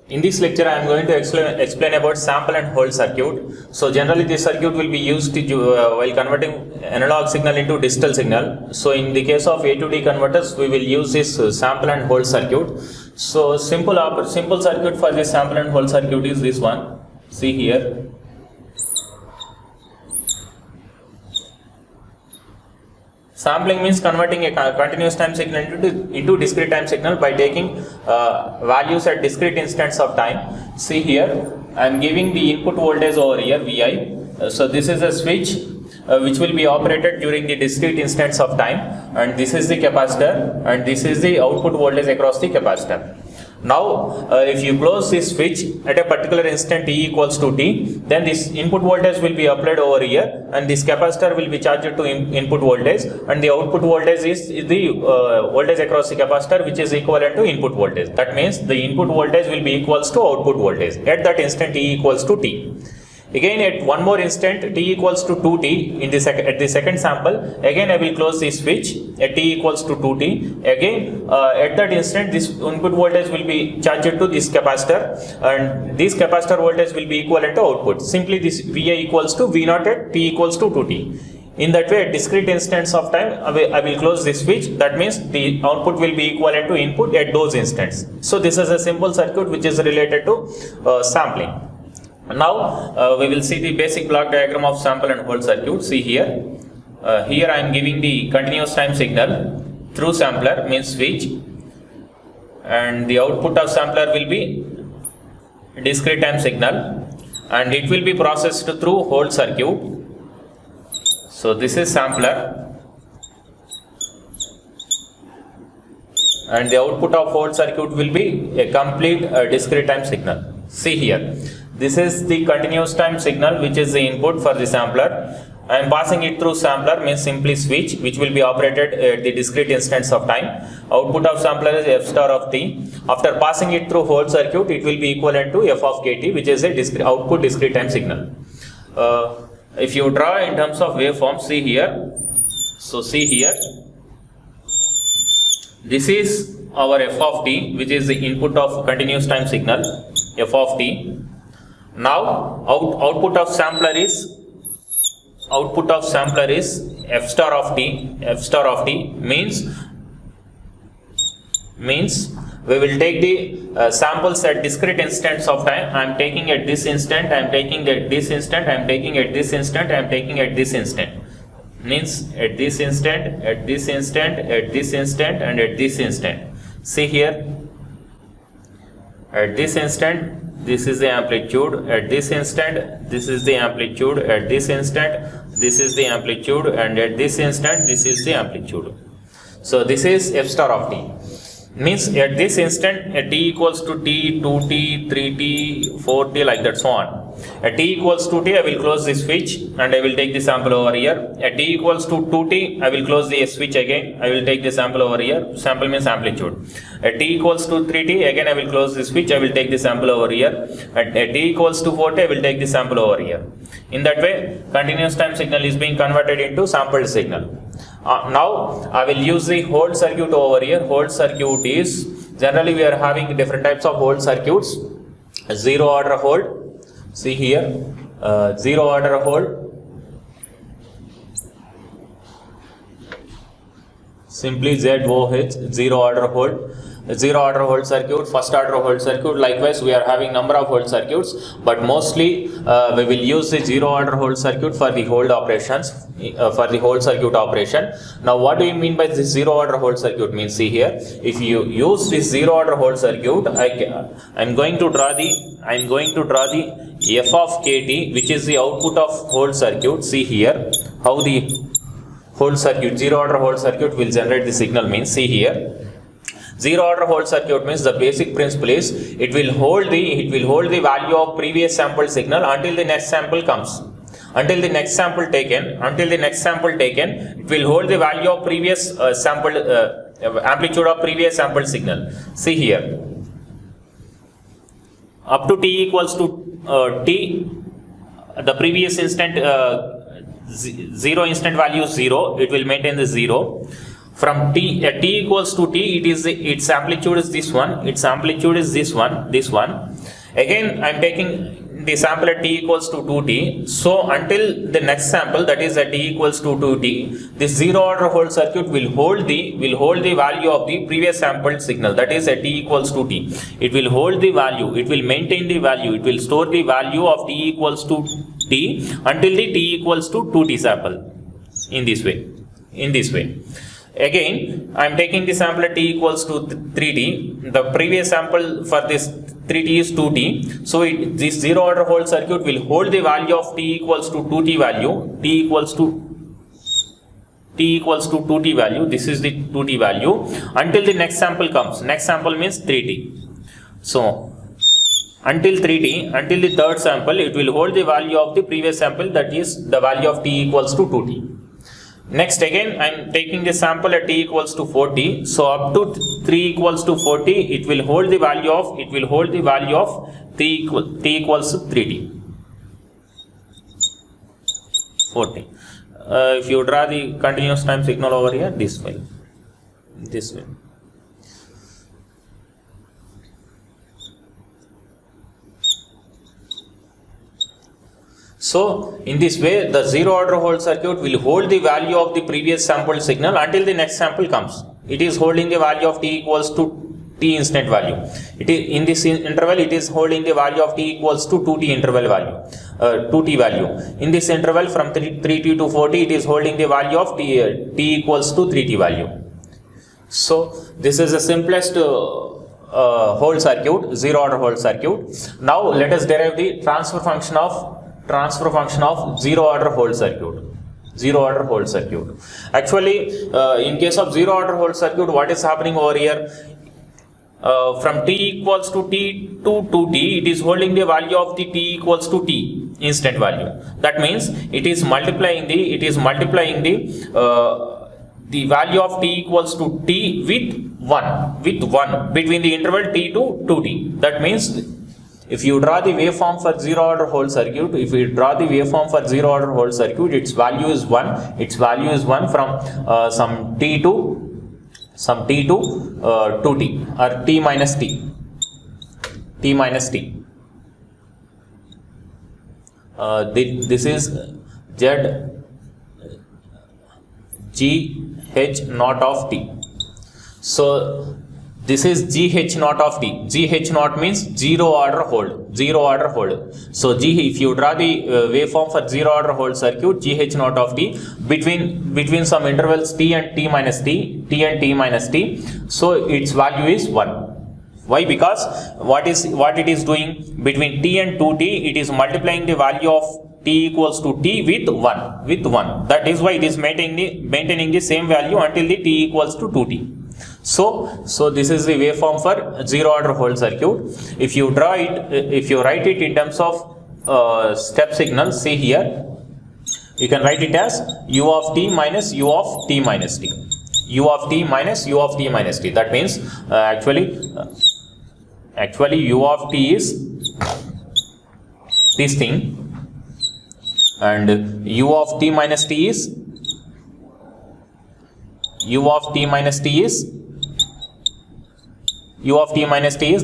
In this lecture, I am going to explain about sample and hold circuit. So generally this circuit will be used while converting analog signal into digital signal. So in the case of A to D converters, we will use this sample and hold circuit. So simple circuit for this sample and hold circuit is this one. See here. Sampling means converting a continuous time signal into discrete time signal by taking values at discrete instants of time. See here, I am giving the input voltage over here, Vi. So this is a switch which will be operated during the discrete instants of time, and this is the capacitor, and this is the output voltage across the capacitor. Now, if you close this switch at a particular instant t equals to t, then this input voltage will be applied over here, and this capacitor will be charged to input voltage, and the output voltage is the voltage across the capacitor, which is equivalent to input voltage. That means the input voltage will be equals to output voltage at that instant t equals to t. Again, at one more instant t equals to 2t at the second sample, again I will close this switch at t equals to 2t. Again, at that instant this input voltage will be charged to this capacitor, and this capacitor voltage will be equivalent to output. Simply this Vi equals to V0 at t equals to 2t. In that way, at discrete instants of time, I will close this switch. That means the output will be equivalent to input at those instants. So this is a simple circuit which is related to sampling. Now we will see the basic block diagram of sample and hold circuit. See here. Here I am giving the continuous time signal through sampler, means switch, and the output of sampler will be discrete time signal, and it will be processed through hold circuit. So this is sampler, and the output of hold circuit will be a complete discrete time signal. See here. This is the continuous time signal which is the input for the sampler. I am passing it through sampler, means simply switch, which will be operated at the discrete instants of time. Output of sampler is f star of t. After passing it through hold circuit, it will be equivalent to f of kt, which is a output discrete time signal. If you draw in terms of waveform, see here. So see here. This is our f of t, which is the input of continuous time signal, f of t. Now output of sampler is f star of t. F star of t means we will take the samples at discrete instants of time. I am taking at this instant, I am taking at this instant, I am taking at this instant, I am taking at this instant. Means at this instant, at this instant, at this instant, and at this instant. See here. At this instant, this is the amplitude. At this instant, this is the amplitude. At this instant, this is the amplitude, and at this instant, this is the amplitude. So this is f star of t. Means at this instant, at t equals to t, 2t, 3t, 4t, like that, so on. At t equals to t, I will close this switch and I will take the sample over here. At t equals to 2t, I will close the switch again. I will take the sample over here. Sample means amplitude. At t equals to 3t, again I will close the switch. I will take the sample over here. At t equals to 4t, I will take the sample over here. In that way, continuous time signal is being converted into sampled signal. Now I will use the hold circuit over here. Hold circuit is, generally we are having different types of hold circuits. Zero order hold. See here, zero order hold. Simply ZOH, zero order hold. Zero order hold circuit, first order hold circuit. Likewise, we are having number of hold circuits, but mostly we will use the zero order hold circuit for the hold operations, for the hold circuit operation. Now, what do you mean by this zero order hold circuit? Means, see here, if you use this zero order hold circuit, I am going to draw the f of kt, which is the output of hold circuit. See here how the hold circuit, zero order hold circuit will generate the signal. Means, see here. Zero order hold circuit means the basic principle is it will hold the value of previous sample signal until the next sample comes. Until the next sample taken, it will hold the value of previous amplitude of previous sample signal. See here. Up to t equals to t, the previous instant zero instant value is 0. It will maintain the 0. from t equals to t, its amplitude is this one, its amplitude is this one. Again I am taking the sample at t equals to 2t. So until the next sample, that is at t equals to 2t, this zero order whole circuit will hold the value of the previous sampled signal, that is at t equals to t. It will hold the value, it will maintain the value, it will store the value of t equals to t until the t equals to 2t sample. In this way. Again I am taking the sample at t equals to 3t. The previous sample for this 3t is 2t. So this zero order whole circuit will hold the value of t equals to 2t value, t equals to 2t value, this is the 2t value, until the next sample comes. Next sample means 3t. So until 3t, until the third sample, it will hold the value of the previous sample, that is the value of t equals to 2t. Next again I am taking the sample at t equals to 4t. So up to 3 equals to 4t, it will hold the value of t equals to 3t. 4t. If you draw the continuous time signal over here, this way. So in this way, the zero order whole circuit will hold the value of the previous sampled signal until the next sample comes. It is holding the value of t equals to t instant value. It is in this interval, it is holding the value of t equals to 2t interval value, 2t value. In this interval from 3t to 4t, it is holding the value of t equals to 3t value. So this is the simplest whole circuit, zero order whole circuit. Now let us derive the transfer function of zero order whole circuit. Actually in case of zero order whole circuit, what is happening over here, from t equals to t to 2t, it is holding the value of the t equals to t instant value. That means it is multiplying the value of t equals to t with 1 between the interval t to 2t. That means if you draw the waveform for zero order whole circuit, its value is 1 from some t to 2t or t minus t. This is z g h naught of t. So this is GH naught of t. GH naught means zero order hold. So if you draw the waveform for zero order hold circuit, GH naught of t between some intervals t and t minus t. So its value is 1. Why? Because what it is doing between t and 2t, it is multiplying the value of t equals to t with 1. That is why it is maintaining the same value until the t equals to 2t. So this is the waveform for zero order whole circuit. If you write it in terms of step signal, see here, you can write it as u of t minus u of t minus t. That means actually u of t is this thing, and u of t minus t is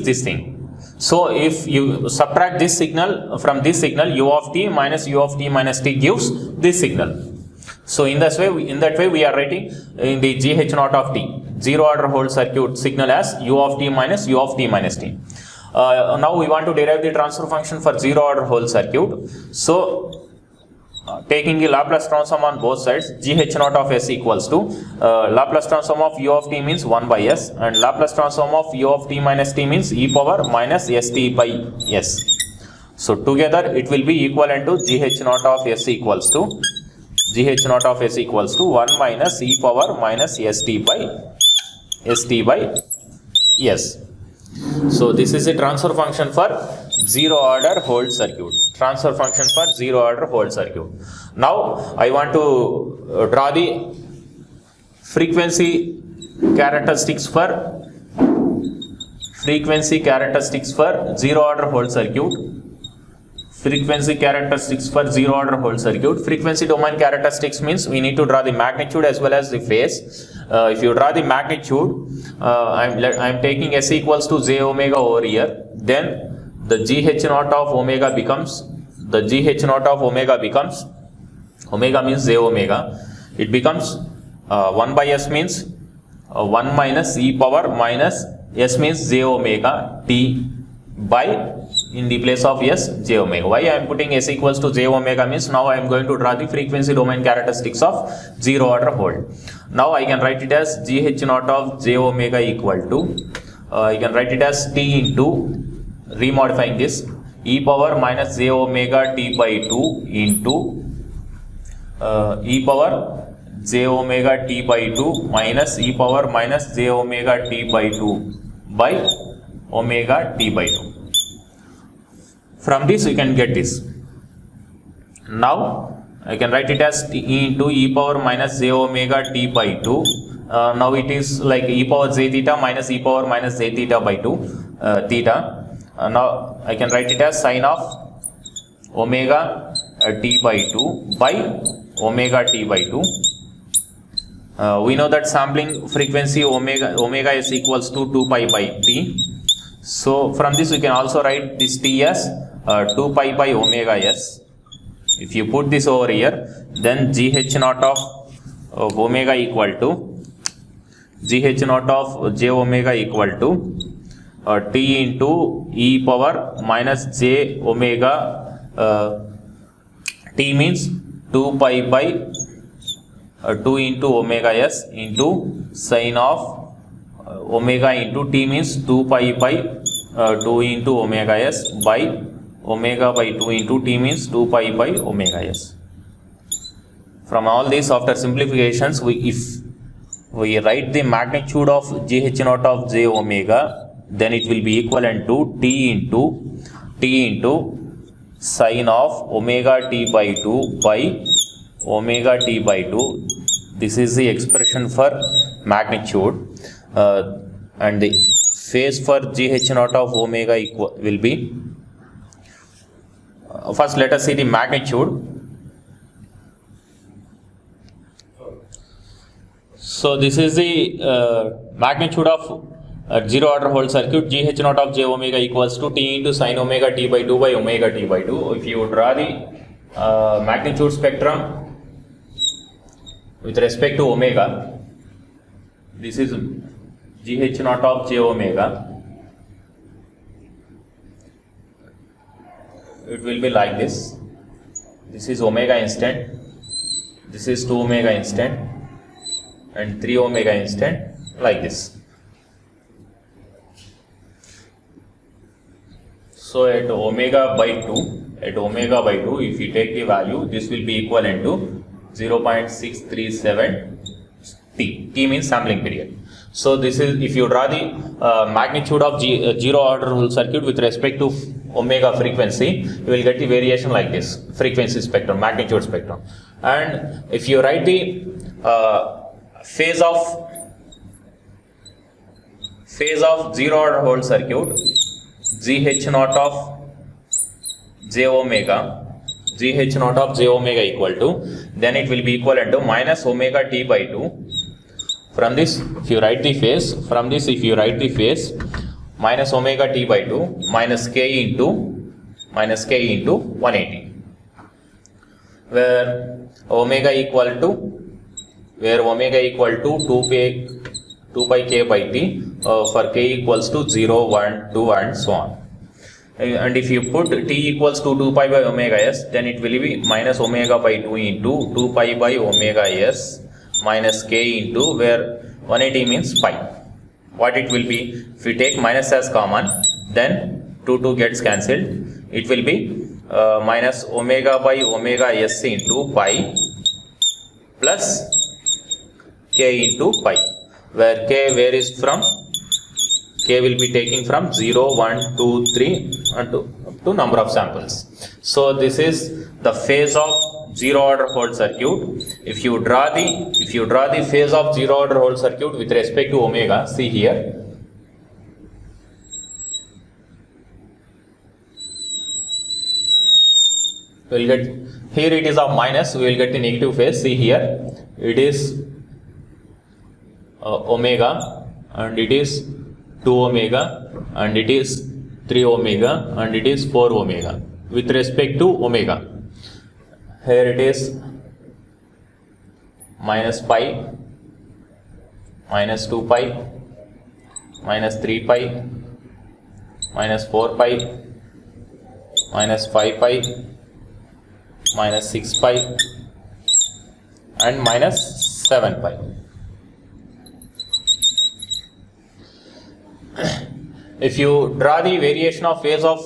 this thing. So if you subtract this signal from this signal, u of t minus t gives this signal. So in that way we are writing in the GH naught of t, zero order whole circuit signal, as u of t minus t. Now we want to derive the transfer function for zero order whole circuit. So taking the Laplace transform on both sides, GH naught of s equals to Laplace transform of u of t means 1 by s, and Laplace transform of u of t minus t means e power minus st by s. So together it will be equivalent to GH naught of s equals to 1 minus e power minus st by s. So this is a transfer function for zero order whole circuit. Now I want to draw the frequency characteristics for zero order whole circuit. frequency characteristics for zero order whole circuit. Frequency domain characteristics means we need to draw the magnitude as well as the phase. If you draw the magnitude, I'm taking S equals to j omega over here, then the GH naught of omega becomes, omega means j omega, it becomes 1 by S means 1 minus e power minus S means j omega t by, in the place of S, j omega. Why I am putting S equals to j omega means now I am going to draw the frequency domain characteristics of zero order whole. Now I can write it as GH naught of j omega equal to, I can write it as t into, remodifying this, e power minus j omega t by 2 into e power j omega t by 2 minus e power minus j omega t by 2 by omega t by 2. From this you can get this. Now I can write it as t into e power minus j omega t by 2. Now it is like e power j theta minus e power minus j theta by 2 theta. Now I can write it as sine of omega t by 2 by omega t by 2. We know that sampling frequency omega is equals to 2 pi by t. So from this we can also write this t as 2 pi by omega s. If you put this over here, then GH naught of omega equal to, GH naught of j omega equal to t into e power minus j omega, t means 2 pi by 2 into omega s into sine of omega into t means 2 pi by 2 into omega s by omega by 2 into t means 2 pi by omega s. From all these, after simplifications, if we write the magnitude of GH naught of j omega, then it will be equivalent to t into sine of omega t by 2 by omega t by 2. This is the expression for magnitude, and the phase for GH naught of omega will be, first let us see the magnitude. So this is the magnitude of zero order whole circuit. GH naught of j omega equals to t into sine omega t by 2 by omega t by 2. If you draw the magnitude spectrum with respect to omega, this is GH naught of j omega. It will be like this. This is omega instant, this is 2 omega instant, and 3 omega instant, like this. So at omega by 2, if you take the value, this will be equivalent to 0.637 t. T means sampling period. So this is, if you draw the magnitude of zero order whole circuit with respect to omega frequency, you will get the variation like this, frequency spectrum, magnitude spectrum. And if you write the phase of zero order whole circuit, GH naught of j omega equal to, then it will be equivalent to minus omega t by 2. From this, if you write the phase, minus omega t by 2 minus k into 180, where omega equal to 2 pi k by t, for k equals to 0, 1, 2 and so on. And if you put t equals to 2 pi by omega s, then it will be minus omega by 2 into 2 pi by omega s minus k into, where 180 means pi. What it will be, if we take minus as common, then 2 gets cancelled. It will be minus omega by omega s into pi plus k into pi, where k varies from, k will be taking from 0, 1, 2, 3 and up to number of samples. So this is the phase of zero order whole circuit. If you draw the phase of zero order whole circuit with respect to omega, see here, we'll get, here it is of minus, we will get the negative phase. See here, it is omega, and it is 2 omega, and it is 3 omega, and it is 4 omega with respect to omega. Here it is minus pi, minus 2 pi, minus 3 pi, minus 4 pi, minus 5 pi, minus 6 pi, and minus 7 pi. If you draw the variation of phase of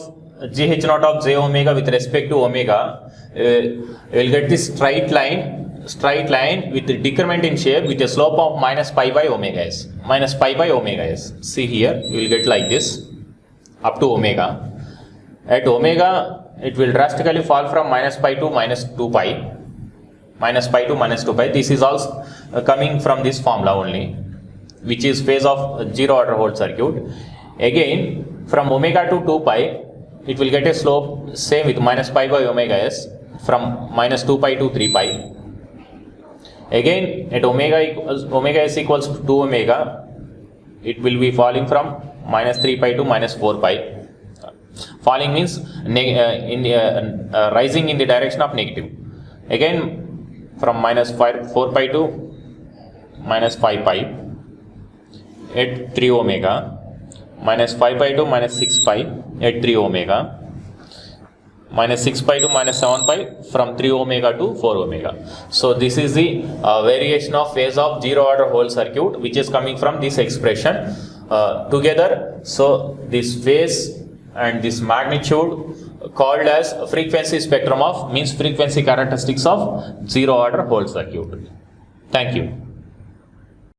GH naught of j omega with respect to omega, you will get this straight line with the decrement in shape with a slope of minus pi by omega s. Minus pi by omega s. See here, you will get like this up to omega. At omega, it will drastically fall from minus pi to minus 2 pi. Minus pi to minus 2 pi. This is also coming from this formula only, which is phase of zero order whole circuit. Again, from omega to 2 pi, it will get a slope same with minus pi by omega s from minus 2 pi to 3 pi. Again, at omega s equals to 2 omega, it will be falling from minus 3 pi to minus 4 pi. Falling means rising in the direction of negative. Again, from minus 4 pi to minus 5 pi at 3 omega. Minus 5 pi to minus 6 pi at 3 omega, minus 6 pi to minus 7 pi from 3 omega to 4 omega. So this is the variation of phase of zero order whole circuit, which is coming from this expression together. So this phase and this magnitude called as frequency spectrum of, means frequency characteristics of zero order whole circuit. Thank you.